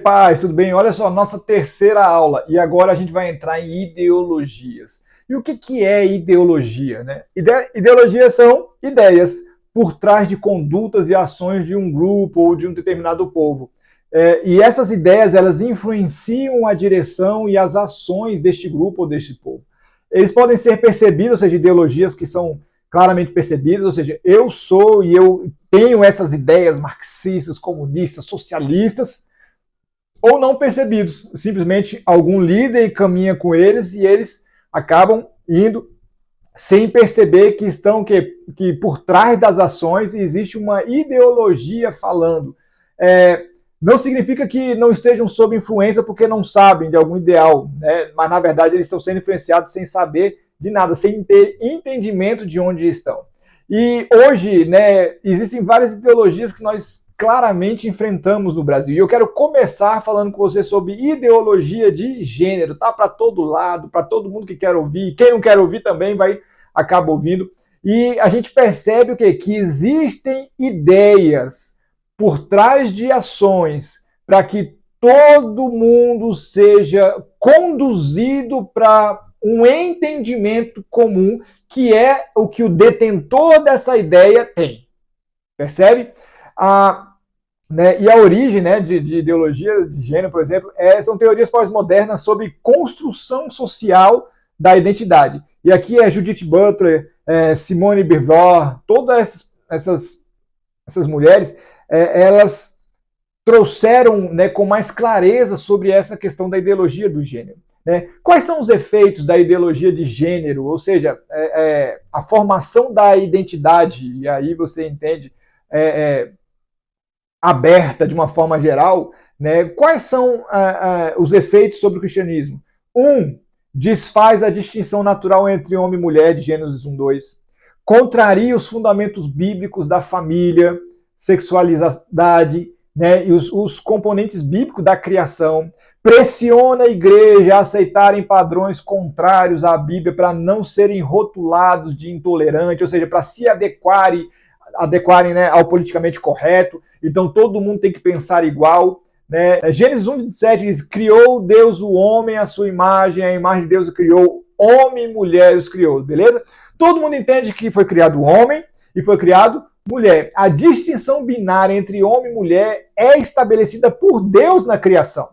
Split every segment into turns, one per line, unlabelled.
Paz, tudo bem? Olha só, nossa terceira aula e agora a gente vai entrar em ideologias. E o que é ideologia? Né? Ideologias são ideias por trás de condutas e ações de um grupo ou de um determinado povo. E essas ideias, elas influenciam a direção e as ações deste grupo ou deste povo. Eles podem ser percebidos, ou seja, ideologias que são claramente percebidas, ou seja, eu sou e eu tenho essas ideias marxistas, comunistas, socialistas, ou não percebidos. Simplesmente algum líder caminha com eles e eles acabam indo sem perceber que estão que por trás das ações existe uma ideologia falando. Não significa que não estejam sob influência porque não sabem de algum ideal, né? Mas na verdade eles estão sendo influenciados sem saber de nada, sem ter entendimento de onde estão. E hoje, né, existem várias ideologias que nós claramente enfrentamos no Brasil. E eu quero começar falando com você sobre ideologia de gênero. Tá para todo lado, para todo mundo que quer ouvir. Quem não quer ouvir também vai acabar ouvindo. E a gente percebe o quê? Que existem ideias por trás de ações para que todo mundo seja conduzido para um entendimento comum, que é o que o detentor dessa ideia tem. Percebe? E a origem, né, de ideologia de gênero, por exemplo, são teorias pós-modernas sobre construção social da identidade. E aqui é Judith Butler, Simone de Beauvoir, todas essas mulheres, elas trouxeram, né, com mais clareza sobre essa questão da ideologia do gênero. Né? Quais são os efeitos da ideologia de gênero? Ou seja, a formação da identidade, e aí você entende, aberta de uma forma geral, né? Quais são os efeitos sobre o cristianismo? Desfaz a distinção natural entre homem e mulher, de Gênesis 1:2. Contraria os fundamentos bíblicos da família, sexualidade, né, e os componentes bíblicos da criação. Pressiona a igreja a aceitarem padrões contrários à Bíblia para não serem rotulados de intolerante, ou seja, para se adequarem, né, ao politicamente correto. Então todo mundo tem que pensar igual. Né? Gênesis 1:27 diz: criou Deus o homem à sua imagem, a imagem de Deus o criou, homem e mulher os criou, beleza? Todo mundo entende que foi criado homem e foi criado mulher. A distinção binária entre homem e mulher é estabelecida por Deus na criação.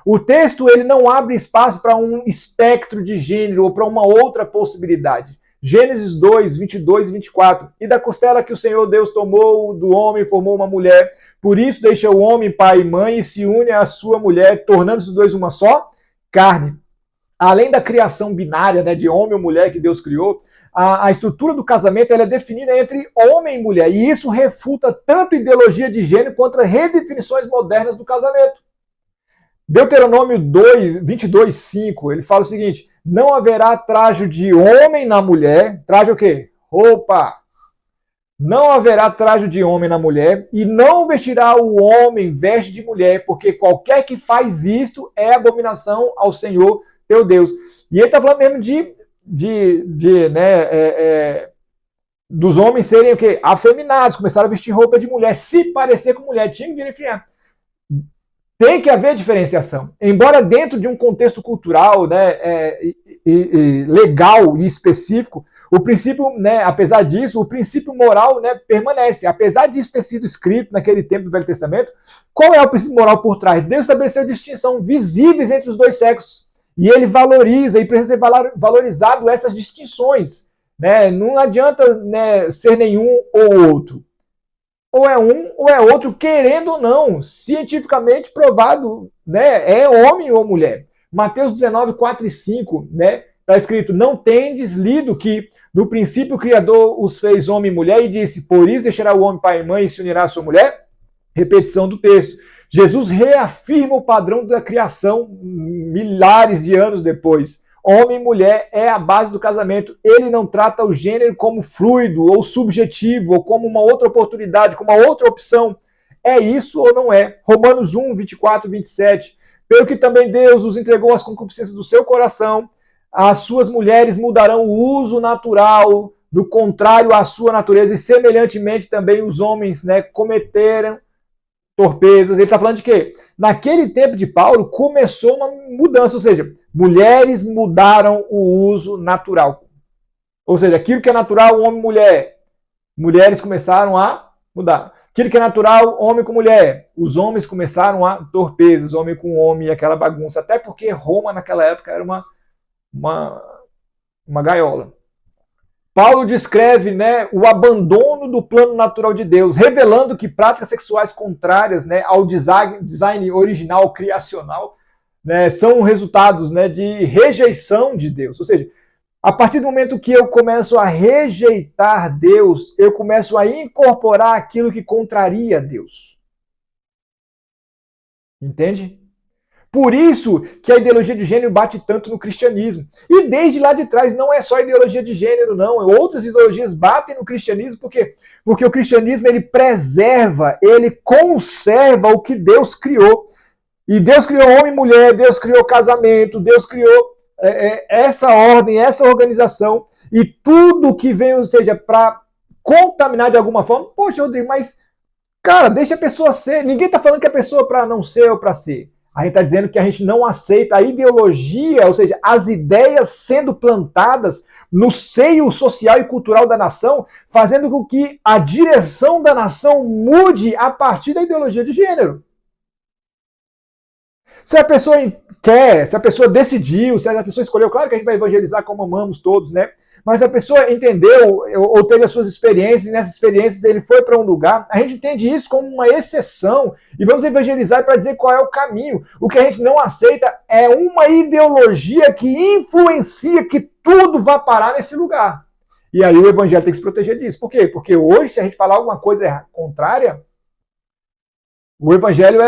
O texto ele não abre espaço para um espectro de gênero ou para uma outra possibilidade. Gênesis 2, 22 e 24. E da costela que o Senhor Deus tomou do homem formou uma mulher. Por isso deixa o homem pai e mãe e se une à sua mulher, tornando-se os dois uma só carne. Além da criação binária, né, de homem ou mulher que Deus criou, a estrutura do casamento ela é definida entre homem e mulher. E isso refuta tanto ideologia de gênero quanto redefinições modernas do casamento. Deuteronômio 22:5, ele fala o seguinte: não haverá trajo de homem na mulher. Traje o quê? Roupa. Não haverá trajo de homem na mulher, e não vestirá o homem veste de mulher, porque qualquer que faz isto é abominação ao Senhor teu Deus. E ele está falando mesmo dos homens serem o quê? Afeminados, começaram a vestir roupa de mulher, se parecer com mulher, tinha que diferenciar. Tem que haver diferenciação. Embora dentro de um contexto cultural, né, legal e específico, o princípio, né, apesar disso, o princípio moral, né, permanece. Apesar disso ter sido escrito naquele tempo do Velho Testamento, qual é o princípio moral por trás? Deus estabeleceu distinção visíveis entre os dois sexos. E ele valoriza e precisa ser valorizado essas distinções. Né? Não adianta, né, ser nenhum ou outro. Ou é um ou é outro, querendo ou não, cientificamente provado, né, é homem ou mulher. Mateus 19, 4 e 5, né, está escrito: não tendes lido que no princípio o Criador os fez homem e mulher e disse: por isso deixará o homem pai e mãe e se unirá à sua mulher? Repetição do texto. Jesus reafirma o padrão da criação milhares de anos depois. Homem e mulher é a base do casamento. Ele não trata o gênero como fluido ou subjetivo, ou como uma outra oportunidade, como uma outra opção. É isso ou não é? Romanos 1, 24 e 27. Pelo que também Deus os entregou às concupiscências do seu coração, as suas mulheres mudarão o uso natural, do contrário à sua natureza, e semelhantemente também os homens, né, cometeram torpezas. Ele está falando de quê? Naquele tempo de Paulo começou uma mudança, ou seja, mulheres mudaram o uso natural. Ou seja, aquilo que é natural, homem e mulher, mulheres começaram a mudar. Aquilo que é natural, homem com mulher, os homens começaram a torpezas, homem com homem, aquela bagunça. Até porque Roma naquela época era uma gaiola. Paulo descreve, né, o abandono do plano natural de Deus, revelando que práticas sexuais contrárias, né, ao design original, criacional, né, são resultados, né, de rejeição de Deus. Ou seja, a partir do momento que eu começo a rejeitar Deus, eu começo a incorporar aquilo que contraria Deus. Entende? Por isso que a ideologia de gênero bate tanto no cristianismo. E desde lá de trás, não é só a ideologia de gênero, não. Outras ideologias batem no cristianismo, por quê? Porque o cristianismo, ele preserva, ele conserva o que Deus criou. E Deus criou homem e mulher, Deus criou casamento, Deus criou essa ordem, essa organização. E tudo que vem, ou seja, para contaminar de alguma forma. Poxa, Rodrigo, mas, cara, deixa a pessoa ser. Ninguém está falando que a pessoa é para não ser ou para ser. A gente está dizendo que a gente não aceita a ideologia, ou seja, as ideias sendo plantadas no seio social e cultural da nação, fazendo com que a direção da nação mude a partir da ideologia de gênero. Se a pessoa quer, se a pessoa decidiu, se a pessoa escolheu, claro que a gente vai evangelizar como amamos todos, né? Mas a pessoa entendeu ou teve as suas experiências, e nessas experiências ele foi para um lugar, a gente entende isso como uma exceção e vamos evangelizar para dizer qual é o caminho. O que a gente não aceita é uma ideologia que influencia que tudo vá parar nesse lugar. E aí o evangelho tem que se proteger disso. Por quê? Porque hoje, se a gente falar alguma coisa contrária, o evangelho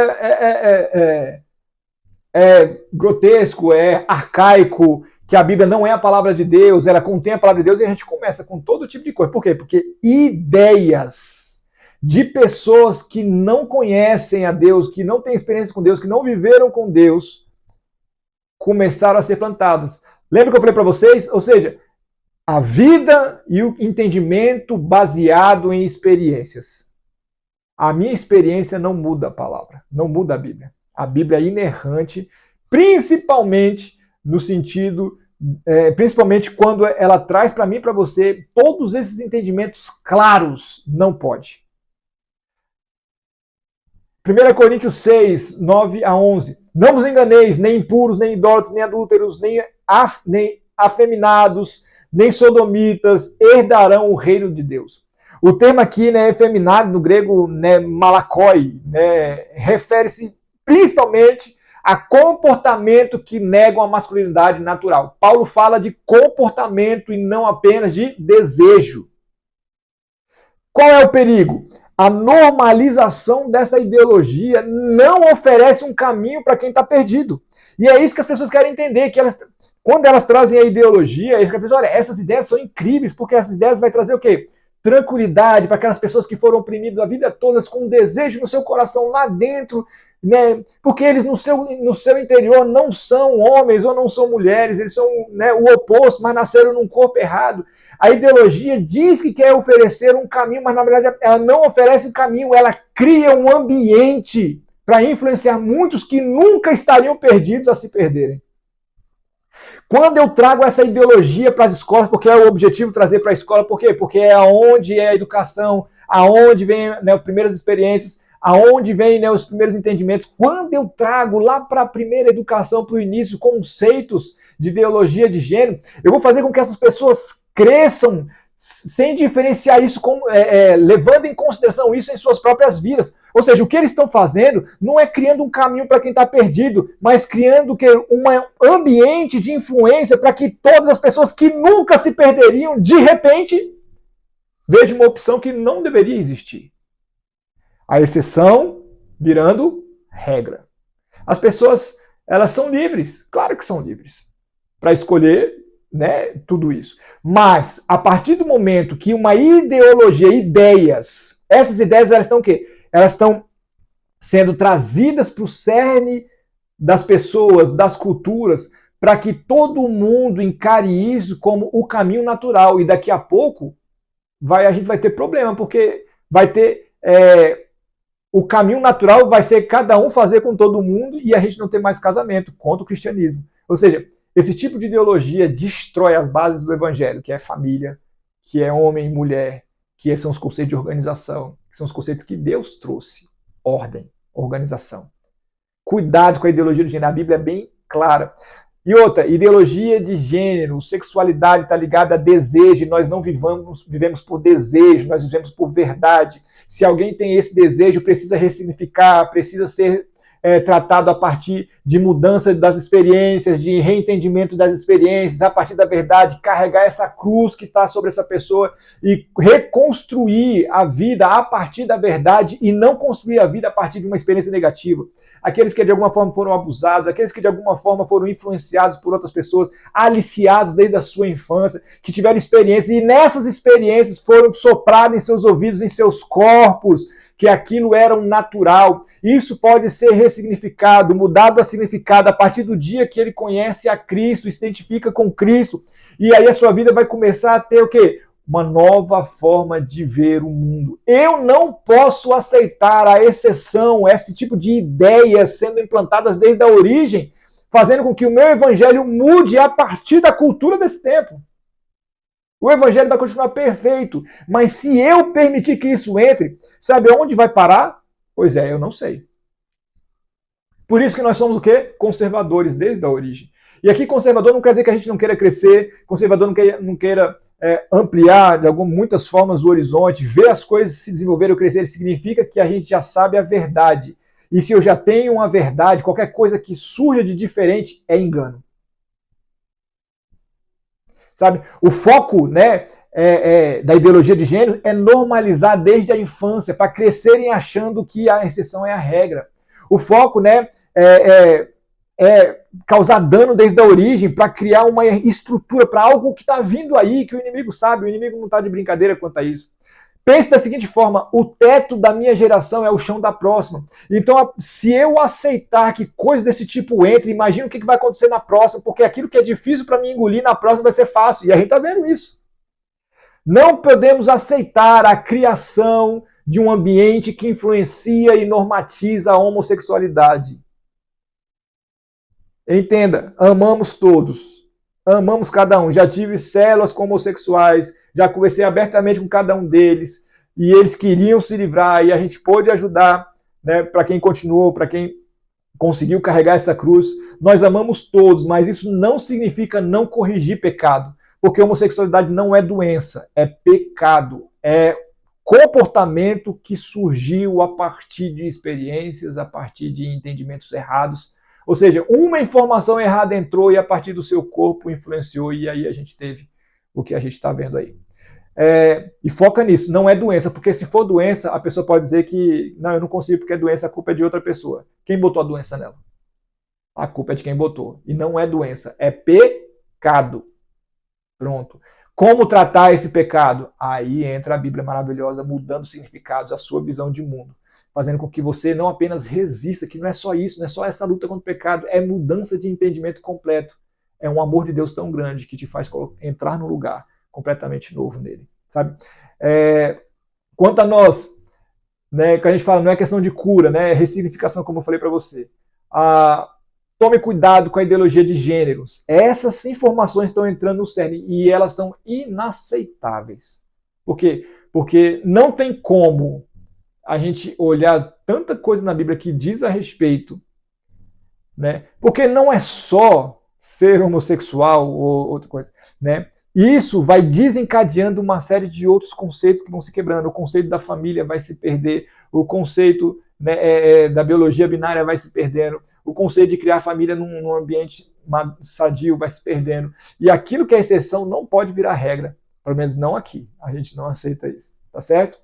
é grotesco, é arcaico, que a Bíblia não é a palavra de Deus, ela contém a palavra de Deus, e a gente começa com todo tipo de coisa. Por quê? Porque ideias de pessoas que não conhecem a Deus, que não têm experiência com Deus, que não viveram com Deus, começaram a ser plantadas. Lembra que eu falei para vocês? Ou seja, a vida e o entendimento baseado em experiências. A minha experiência não muda a palavra, não muda a Bíblia. A Bíblia é inerrante, principalmente no sentido, principalmente quando ela traz para mim e para você todos esses entendimentos claros. Não pode. 1 Coríntios 6, 9 a 11. Não vos enganeis, nem impuros, nem idólatras, nem adúlteros, nem afeminados, nem sodomitas herdarão o reino de Deus. O termo aqui, né, efeminado, no grego, né, malakoi, né, refere-se principalmente a comportamento que negam a masculinidade natural. Paulo fala de comportamento e não apenas de desejo. Qual é o perigo? A normalização dessa ideologia não oferece um caminho para quem está perdido. E é isso que as pessoas querem entender, que quando elas trazem a ideologia, eles pensam, olha, essas ideias são incríveis, porque essas ideias vão trazer o quê? Tranquilidade para aquelas pessoas que foram oprimidas a vida toda, com um desejo no seu coração lá dentro, né? Porque eles no seu interior não são homens ou não são mulheres, eles são, né, o oposto, mas nasceram num corpo errado. A ideologia diz que quer oferecer um caminho, mas na verdade ela não oferece um caminho, ela cria um ambiente para influenciar muitos que nunca estariam perdidos a se perderem. Quando eu trago essa ideologia para as escolas, porque é o objetivo trazer para a escola, por quê? Porque é aonde é a educação, aonde vem, né, as primeiras experiências, aonde vem, né, os primeiros entendimentos. Quando eu trago lá para a primeira educação, para o início, conceitos de ideologia de gênero, eu vou fazer com que essas pessoas cresçam sem diferenciar isso, levando em consideração isso em suas próprias vidas. Ou seja, o que eles estão fazendo não é criando um caminho para quem está perdido, mas criando um ambiente de influência para que todas as pessoas que nunca se perderiam, de repente, vejam uma opção que não deveria existir. A exceção virando regra. As pessoas, elas são livres, claro que são livres, para escolher, né, tudo isso. Mas, a partir do momento que uma ideologia, ideias, essas ideias, elas estão o quê? Elas estão sendo trazidas para o cerne das pessoas, das culturas, para que todo mundo encare isso como o caminho natural. E daqui a pouco a gente vai ter problema, porque vai ter o caminho natural vai ser cada um fazer com todo mundo e a gente não ter mais casamento contra o cristianismo. Ou seja, esse tipo de ideologia destrói as bases do evangelho, que é família, que é homem e mulher, que são os conceitos de organização, que são os conceitos que Deus trouxe. Ordem, organização. Cuidado com a ideologia de gênero. A Bíblia é bem clara. E outra, ideologia de gênero, sexualidade está ligada a desejo. Nós não vivemos por desejo, nós vivemos por verdade. Se alguém tem esse desejo, precisa ressignificar, precisa ser tratado a partir de mudança das experiências, de reentendimento das experiências, a partir da verdade, carregar essa cruz que está sobre essa pessoa e reconstruir a vida a partir da verdade e não construir a vida a partir de uma experiência negativa. Aqueles que de alguma forma foram abusados, aqueles que de alguma forma foram influenciados por outras pessoas, aliciados desde a sua infância, que tiveram experiências e nessas experiências foram sopradas em seus ouvidos, em seus corpos, que aquilo era um natural. Isso pode ser ressignificado, mudado a significado a partir do dia que ele conhece a Cristo, se identifica com Cristo, e aí a sua vida vai começar a ter o quê? Uma nova forma de ver o mundo. Eu não posso aceitar a exceção, esse tipo de ideias sendo implantadas desde a origem, fazendo com que o meu evangelho mude a partir da cultura desse tempo. O evangelho vai continuar perfeito, mas se eu permitir que isso entre, sabe onde vai parar? Pois é, eu não sei. Por isso que nós somos o quê? Conservadores desde a origem. E aqui conservador não quer dizer que a gente não queira crescer, conservador não queira ampliar de muitas formas o horizonte, ver as coisas se desenvolverem ou crescerem, significa que a gente já sabe a verdade. E se eu já tenho uma verdade, qualquer coisa que surja de diferente é engano. Sabe? O foco, né, da ideologia de gênero é normalizar desde a infância, para crescerem achando que a exceção é a regra. O foco, né, é causar dano desde a origem para criar uma estrutura para algo que está vindo aí, que o inimigo sabe, o inimigo não está de brincadeira quanto a isso. Pense da seguinte forma, o teto da minha geração é o chão da próxima. Então, se eu aceitar que coisas desse tipo entrem, imagina o que vai acontecer na próxima, porque aquilo que é difícil para mim engolir, na próxima vai ser fácil. E a gente está vendo isso. Não podemos aceitar a criação de um ambiente que influencia e normatiza a homossexualidade. Entenda, amamos todos. Amamos cada um. Já tive células com homossexuais, já conversei abertamente com cada um deles, e eles queriam se livrar, e a gente pôde ajudar, né, para quem continuou, para quem conseguiu carregar essa cruz. Nós amamos todos, mas isso não significa não corrigir pecado, porque homossexualidade não é doença, é pecado, é comportamento que surgiu a partir de experiências, a partir de entendimentos errados. Ou seja, uma informação errada entrou e a partir do seu corpo influenciou, e aí a gente teve o que a gente está vendo aí. E foca nisso, não é doença, porque se for doença, a pessoa pode dizer que não, eu não consigo porque é doença, a culpa é de outra pessoa. Quem botou a doença nela? A culpa é de quem botou. E não é doença, é pecado. Pronto. Como tratar esse pecado? Aí entra a Bíblia maravilhosa, mudando significados, a sua visão de mundo, fazendo com que você não apenas resista, que não é só isso, não é só essa luta contra o pecado, é mudança de entendimento completo. É um amor de Deus tão grande que te faz entrar num lugar completamente novo nele, sabe? Quanto a nós, né, que a gente fala, não é questão de cura, né, é ressignificação, como eu falei para você. Tome cuidado com a ideologia de gêneros. Essas informações estão entrando no cerne e elas são inaceitáveis. Por quê? Porque não tem como a gente olhar tanta coisa na Bíblia que diz a respeito, né? Porque não é só ser homossexual ou outra coisa, né? Isso vai desencadeando uma série de outros conceitos que vão se quebrando. O conceito da família vai se perder, o conceito, né, da biologia binária vai se perdendo, o conceito de criar família num ambiente sadio vai se perdendo. E aquilo que é exceção não pode virar regra, pelo menos não aqui. A gente não aceita isso, tá certo?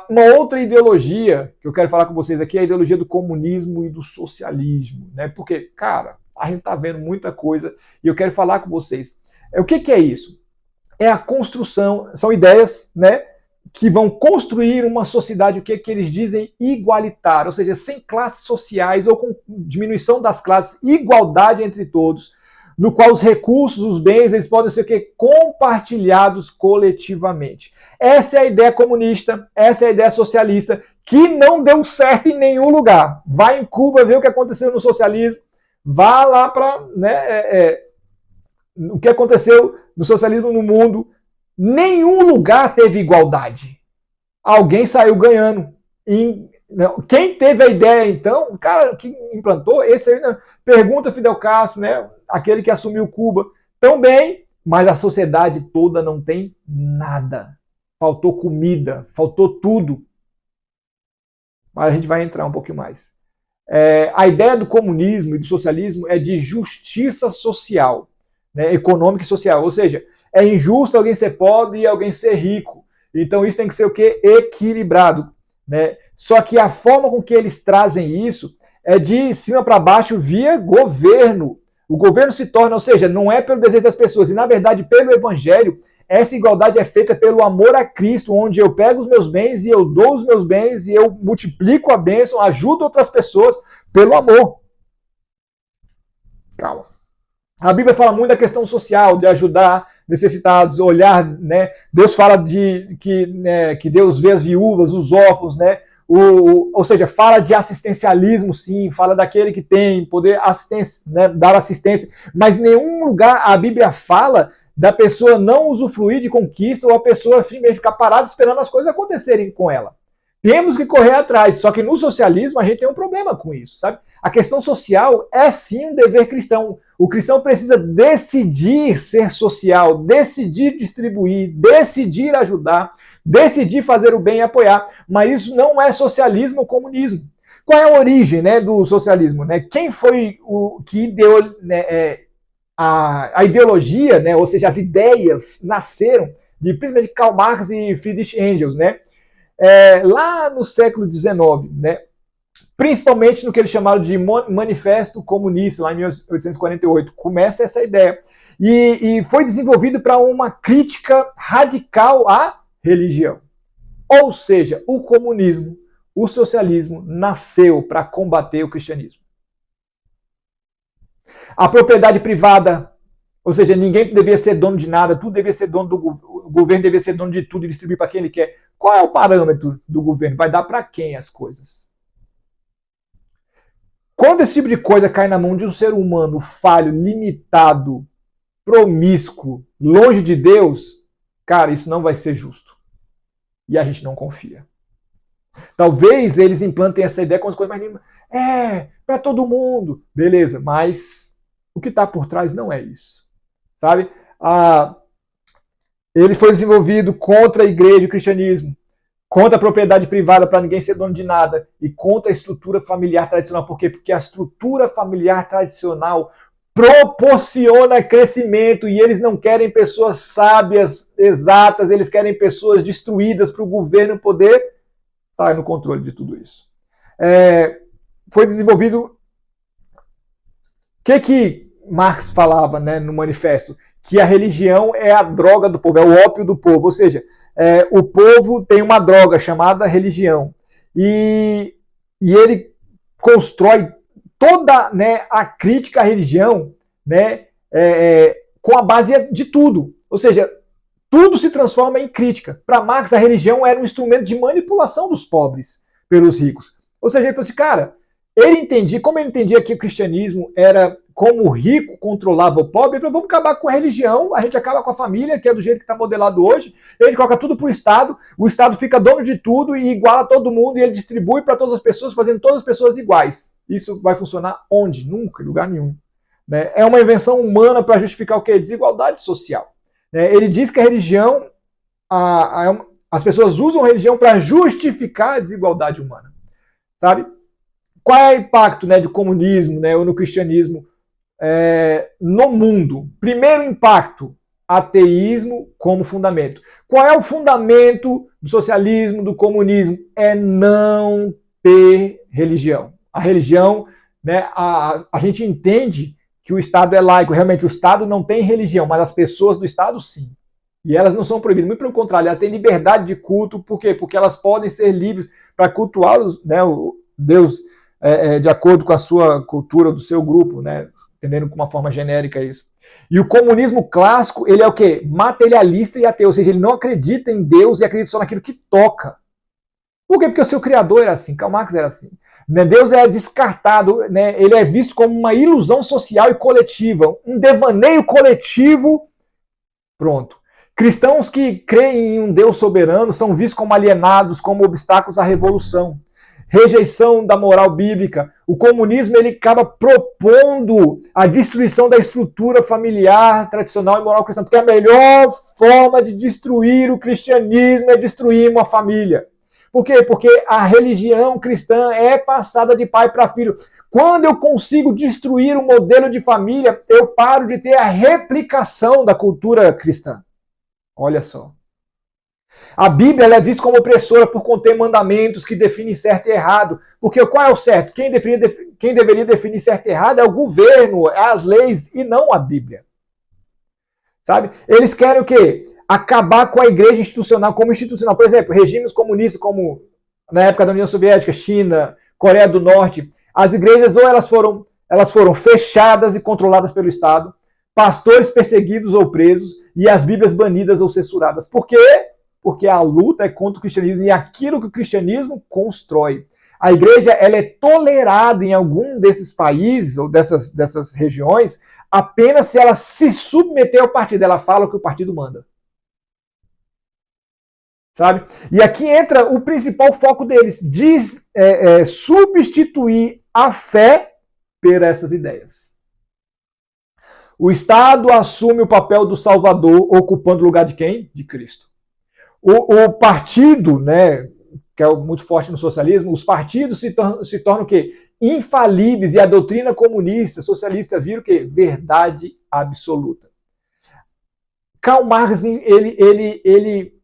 Uma outra ideologia que eu quero falar com vocês aqui é a ideologia do comunismo e do socialismo, né? Porque, cara, a gente tá vendo muita coisa e eu quero falar com vocês. O que é isso? É a construção, são ideias, né, que vão construir uma sociedade, o que eles dizem, igualitária, ou seja, sem classes sociais ou com diminuição das classes, igualdade entre todos, no qual os recursos, os bens, eles podem ser compartilhados coletivamente. Essa é a ideia comunista, essa é a ideia socialista, que não deu certo em nenhum lugar. Vai em Cuba ver o que aconteceu no socialismo, vá lá para o que aconteceu no socialismo no mundo. Nenhum lugar teve igualdade. Alguém saiu ganhando. Quem teve a ideia, então, o cara que implantou, esse aí, né? Pergunta Fidel Castro, né? Aquele que assumiu Cuba, também, mas a sociedade toda não tem nada. Faltou comida, faltou tudo. Mas a gente vai entrar um pouquinho mais. A ideia do comunismo e do socialismo é de justiça social, né? Econômica e social. Ou seja, é injusto alguém ser pobre e alguém ser rico. Então isso tem que ser o quê? Equilibrado. Né? Só que a forma com que eles trazem isso é de cima para baixo via governo. O governo se torna, ou seja, não é pelo desejo das pessoas, e na verdade pelo evangelho, essa igualdade é feita pelo amor a Cristo, onde eu pego os meus bens e eu dou os meus bens e eu multiplico a bênção, ajudo outras pessoas pelo amor. Calma. A Bíblia fala muito da questão social, de ajudar necessitados, olhar, né? Deus fala que Deus vê as viúvas, os órfãos, né? Ou seja, fala de assistencialismo, sim, fala daquele que tem poder assistência, né? Dar assistência, mas em nenhum lugar a Bíblia fala da pessoa não usufruir de conquista ou a pessoa ficar parada esperando as coisas acontecerem com ela. Temos que correr atrás, só que no socialismo a gente tem um problema com isso, sabe? A questão social é sim um dever cristão. O cristão precisa decidir ser social, decidir distribuir, decidir ajudar, decidir fazer o bem e apoiar. Mas isso não é socialismo ou comunismo. Qual é a origem, né, do socialismo? Né? Quem foi o que deu, né, a ideologia, né, ou seja, as ideias nasceram principalmente de Karl Marx e Friedrich Engels, né? Lá no século XIX, né? Principalmente no que eles chamaram de Manifesto Comunista, lá em 1848. Começa essa ideia. E foi desenvolvido para uma crítica radical à religião. Ou seja, o comunismo, o socialismo, nasceu para combater o cristianismo. A propriedade privada, ou seja, ninguém devia ser dono de nada, tudo devia ser dono o governo devia ser dono de tudo e distribuir para quem ele quer. Qual é o parâmetro do governo? Vai dar para quem as coisas? Quando esse tipo de coisa cai na mão de um ser humano falho, limitado, promíscuo, longe de Deus, cara, isso não vai ser justo. E a gente não confia. Talvez eles implantem essa ideia com as coisas mais para todo mundo. Beleza, mas o que está por trás não é isso. Sabe? Ele foi desenvolvido contra a igreja e o cristianismo, contra a propriedade privada para ninguém ser dono de nada e contra a estrutura familiar tradicional. Por quê? Porque a estrutura familiar tradicional proporciona crescimento e eles não querem pessoas sábias, exatas, eles querem pessoas destruídas para o governo poder estar no controle de tudo isso. Foi desenvolvido... O que Marx falava, né, no manifesto? Que a religião é a droga do povo, é o ópio do povo. Ou seja, o povo tem uma droga chamada religião. E ele constrói toda, né, a crítica à religião, né, com a base de tudo. Ou seja, tudo se transforma em crítica. Para Marx, a religião era um instrumento de manipulação dos pobres pelos ricos. Ou seja, ele falou assim, cara, como ele entendia que o cristianismo era como o rico controlava o pobre, ele falou, vamos acabar com a religião, a gente acaba com a família, que é do jeito que está modelado hoje, a gente coloca tudo para o Estado fica dono de tudo e iguala todo mundo, e ele distribui para todas as pessoas, fazendo todas as pessoas iguais. Isso vai funcionar onde? Nunca, em lugar nenhum. Né? É uma invenção humana para justificar o quê? Desigualdade social. Ele diz que a religião, as pessoas usam a religião para justificar a desigualdade humana. Sabe? Qual é o impacto, né, do comunismo, né, ou no cristianismo no mundo? Primeiro impacto, ateísmo como fundamento. Qual é o fundamento do socialismo, do comunismo? É não ter religião. A religião, né, a gente entende que o Estado é laico, realmente o Estado não tem religião, mas as pessoas do Estado sim. E elas não são proibidas, muito pelo contrário, elas têm liberdade de culto, por quê? Porque elas podem ser livres para cultuar né, o Deus de acordo com a sua cultura, do seu grupo, né? entendendo com uma forma genérica isso. E o comunismo clássico, ele é o quê? Materialista e ateu, ou seja, ele não acredita em Deus e acredita só naquilo que toca. Por quê? Porque o seu criador era assim, Karl Marx era assim. Deus é descartado, né? Ele é visto como uma ilusão social e coletiva, um devaneio coletivo. Pronto. Cristãos que creem em um Deus soberano são vistos como alienados, como obstáculos à revolução. Rejeição da moral bíblica. O comunismo ele acaba propondo a destruição da estrutura familiar, tradicional e moral cristã, porque a melhor forma de destruir o cristianismo é destruir uma família. Por quê? Porque a religião cristã é passada de pai para filho. Quando eu consigo destruir o modelo de família, eu paro de ter a replicação da cultura cristã. Olha só. A Bíblia ela é vista como opressora por conter mandamentos que definem certo e errado. Porque qual é o certo? Quem deveria definir certo e errado é o governo, é as leis e não a Bíblia. Sabe? Eles querem o quê? Acabar com a igreja institucional como institucional. Por exemplo, regimes comunistas como na época da União Soviética, China, Coreia do Norte, as igrejas ou elas foram fechadas e controladas pelo Estado, pastores perseguidos ou presos e as Bíblias banidas ou censuradas. Por quê? Porque a luta é contra o cristianismo e aquilo que o cristianismo constrói. A igreja ela é tolerada em algum desses países ou dessas regiões apenas se ela se submeter ao partido. Ela fala o que o partido manda. Sabe? E aqui entra o principal foco deles, substituir a fé por essas ideias. O Estado assume o papel do Salvador, ocupando o lugar de quem? De Cristo. O partido, né, que é muito forte no socialismo, os partidos se tornam o quê? Infalíveis, e a doutrina comunista, socialista, vira o quê? Verdade absoluta. Karl Marx, ele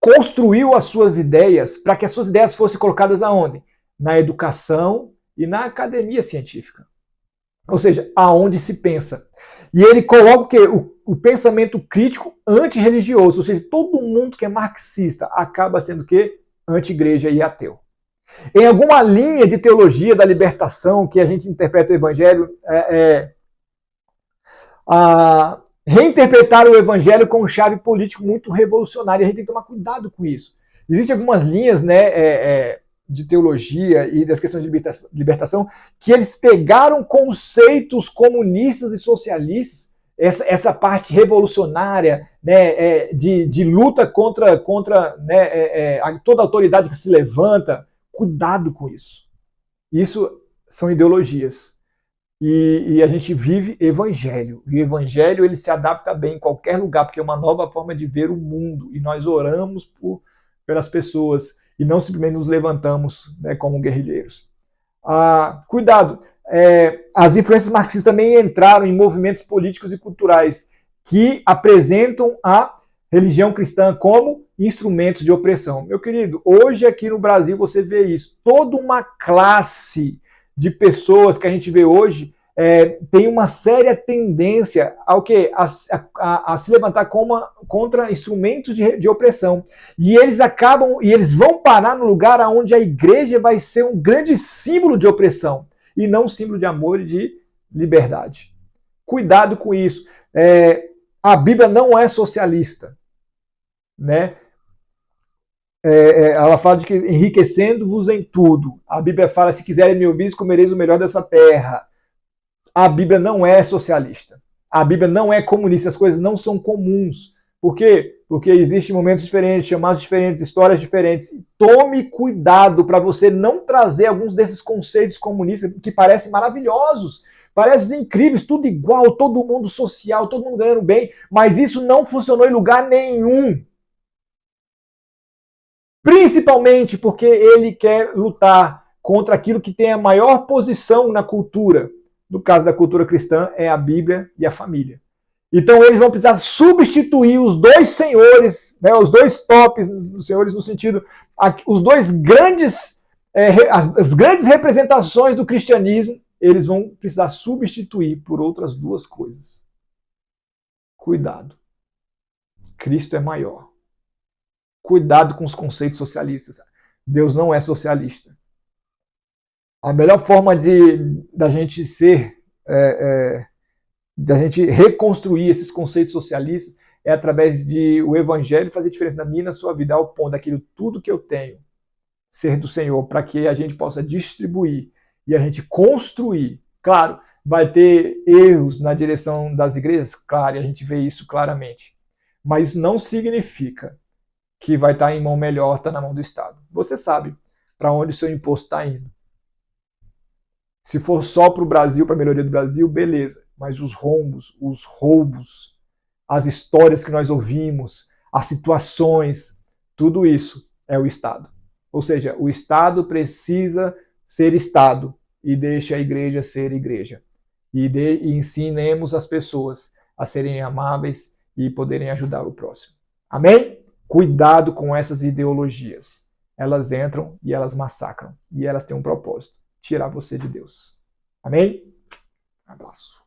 construiu as suas ideias para que as suas ideias fossem colocadas aonde? Na educação e na academia científica. Ou seja, aonde se pensa. E ele coloca o quê? O pensamento crítico antirreligioso. Ou seja, todo mundo que é marxista acaba sendo o quê? Anti-igreja e ateu. Em alguma linha de teologia da libertação que a gente interpreta o evangelho, reinterpretar o evangelho com um chave político muito revolucionário. A gente tem que tomar cuidado com isso. Existem algumas linhas, né, de teologia e das questões de libertação que eles pegaram conceitos comunistas e socialistas, essa parte revolucionária, né, de luta contra né, toda autoridade que se levanta. Cuidado com isso. Isso são ideologias. E a gente vive evangelho. E o evangelho ele se adapta bem em qualquer lugar, porque é uma nova forma de ver o mundo. E nós oramos pelas pessoas e não simplesmente nos levantamos, né, como guerrilheiros. Cuidado. As influências marxistas também entraram em movimentos políticos e culturais que apresentam a religião cristã como instrumentos de opressão. Meu querido, hoje aqui no Brasil você vê isso. Toda uma classe de pessoas que a gente vê hoje tem uma séria tendência ao quê? A se levantar contra instrumentos de opressão. E eles vão parar no lugar onde a igreja vai ser um grande símbolo de opressão e não um símbolo de amor e de liberdade. Cuidado com isso. A Bíblia não é socialista, né? Ela fala de que enriquecendo-vos em tudo. A Bíblia fala, se quiserem me ouvir, comereis o melhor dessa terra. A Bíblia não é socialista. A Bíblia não é comunista. As coisas não são comuns. Por quê? Porque existem momentos diferentes, chamados diferentes, histórias diferentes. Tome cuidado para você não trazer alguns desses conceitos comunistas que parecem maravilhosos, parecem incríveis, tudo igual, todo mundo social, todo mundo ganhando bem, mas isso não funcionou em lugar nenhum. Principalmente porque ele quer lutar contra aquilo que tem a maior posição na cultura. No caso da cultura cristã, é a Bíblia e a família. Então eles vão precisar substituir os dois senhores, né, os dois tops, os senhores no sentido, os dois grandes, as grandes representações do cristianismo, eles vão precisar substituir por outras duas coisas. Cuidado. Cristo é maior. Cuidado com os conceitos socialistas. Deus não é socialista. A melhor forma da gente ser da gente reconstruir esses conceitos socialistas é através de o evangelho fazer diferença na minha e na sua vida, ao ponto daquilo tudo que eu tenho ser do Senhor, para que a gente possa distribuir e a gente construir. Claro, vai ter erros na direção das igrejas, claro, e a gente vê isso claramente. Mas isso não significa que vai estar em mão melhor, está na mão do Estado. Você sabe para onde o seu imposto está indo. Se for só para o Brasil, para a melhoria do Brasil, beleza. Mas os roubos, as histórias que nós ouvimos, as situações, tudo isso é o Estado. Ou seja, o Estado precisa ser Estado e deixe a igreja ser igreja. E ensinemos as pessoas a serem amáveis e poderem ajudar o próximo. Amém? Cuidado com essas ideologias. Elas entram e elas massacram. E elas têm um propósito: tirar você de Deus. Amém? Abraço.